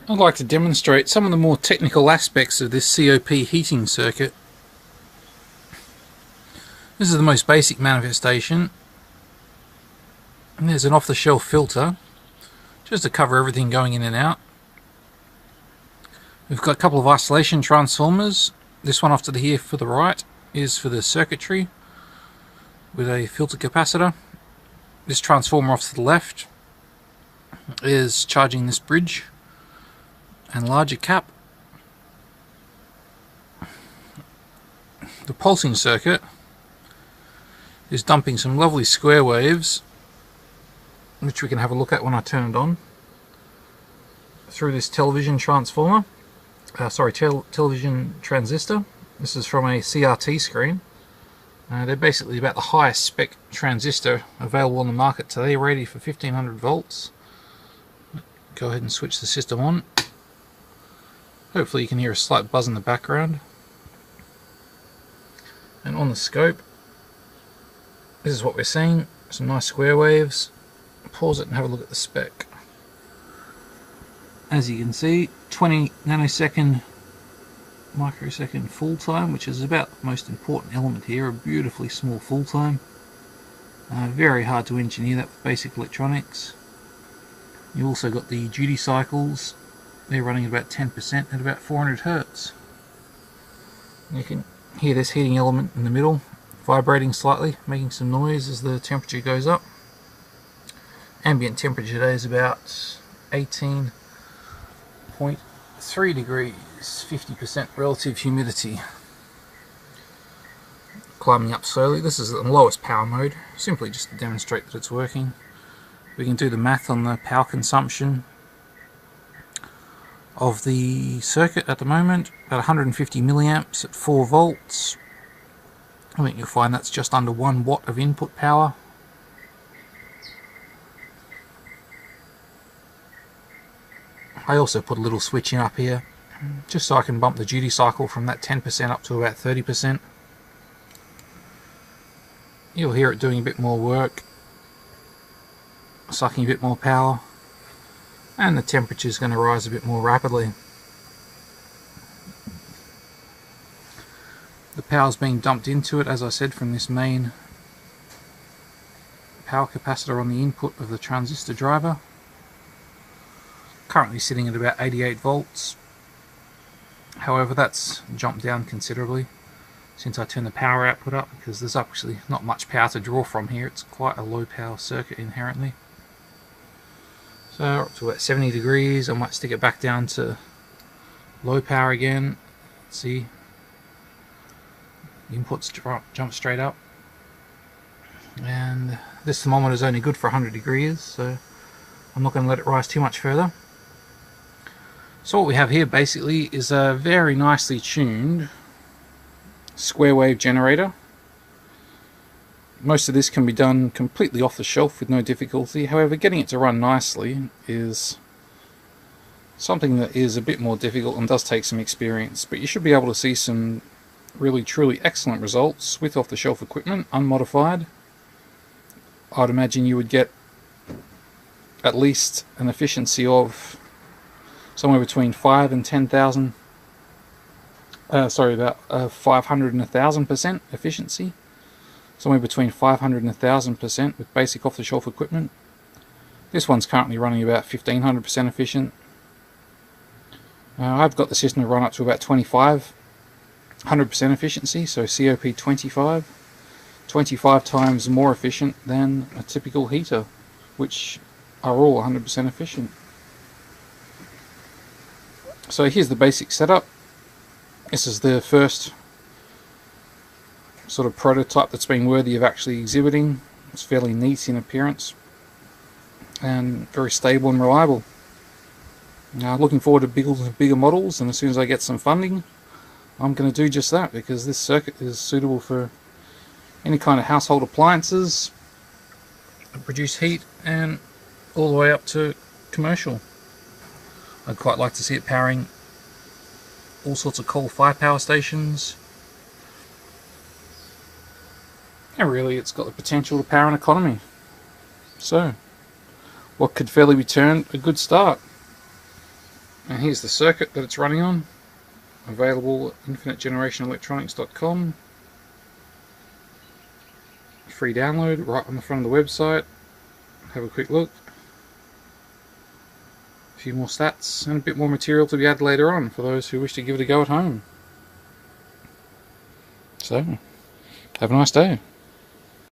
I'd like to demonstrate some of the more technical aspects of this COP heating circuit. This is the most basic manifestation, and there's an off-the-shelf filter just to cover everything going in and out. We've got a couple of isolation transformers. This one off to the here for the right is for the circuitry with a filter capacitor. This transformer off to the left is charging this bridge and larger cap. The pulsing circuit is dumping some lovely square waves, which we can have a look at when I turn it on, through this television transformer. Television transistor. This is from a CRT screen. They're basically about the highest spec transistor available on the market today, rated for 1500 volts. Go ahead and switch the system on. Hopefully you can hear a slight buzz in the background. And on the scope, this is what we're seeing. Some nice square waves. Pause it and have a look at the spec. As you can see, 20 nanosecond microsecond full time, which is about the most important element here, a beautifully small full time. Very hard to engineer that with basic electronics. You also got the duty cycles. They're running about 10% at about 400 Hertz. You can hear this heating element in the middle vibrating slightly, making some noise as the temperature goes up. Ambient temperature today is about 18.3 degrees, 50% relative humidity. Climbing up slowly. This is the lowest power mode, simply just to demonstrate that it's working. We can do the math on the power consumption of the circuit at the moment, about 150 milliamps at 4 volts. I think you'll find that's just under 1 watt of input power. I also put a little switch in up here, just so I can bump the duty cycle from that 10% up to about 30%. You'll hear it doing a bit more work, sucking a bit more power, and the temperature is going to rise a bit more rapidly. The power is being dumped into it, as I said, from this main power capacitor on the input of the transistor driver. Currently sitting at about 88 volts. However, that's jumped down considerably since I turned the power output up, because there's actually not much power to draw from here. It's quite a low power circuit inherently. So up to about 70 degrees. I might stick it back down to low power again. See, the inputs jump straight up. And this thermometer is only good for 100 degrees, so I'm not going to let it rise too much further. So what we have here basically is a very nicely tuned square wave generator. Most of this can be done completely off the shelf with no difficulty. However, getting it to run nicely is something that is a bit more difficult and does take some experience. But you should be able to see some really truly excellent results with off the shelf equipment, unmodified. I'd imagine you would get at least an efficiency of somewhere between 5 and 10,000, about 500 and 1,000% efficiency. Somewhere between 500 and 1,000% with basic off-the-shelf equipment. This one's currently running about 1,500% efficient. I've got the system to run up to about 2,500% efficiency, so COP 25 times more efficient than a typical heater, which are all 100% efficient. So here's the basic setup. This is the first sort of prototype that's been worthy of actually exhibiting. It's fairly neat in appearance and very stable and reliable. Looking forward to bigger models, and as soon as I get some funding, I'm going to do just that, because this circuit is suitable for any kind of household appliances that produce heat, and all the way up to commercial. I'd quite like to see it powering all sorts of coal-fired power stations. And really, it's got the potential to power an economy. So, what could fairly be termed a good start. And here's the circuit that it's running on, available at infinitegenerationelectronics.com. Free download right on the front of the website. Have a quick look. A few more stats and a bit more material to be added later on for those who wish to give it a go at home. So, have a nice day.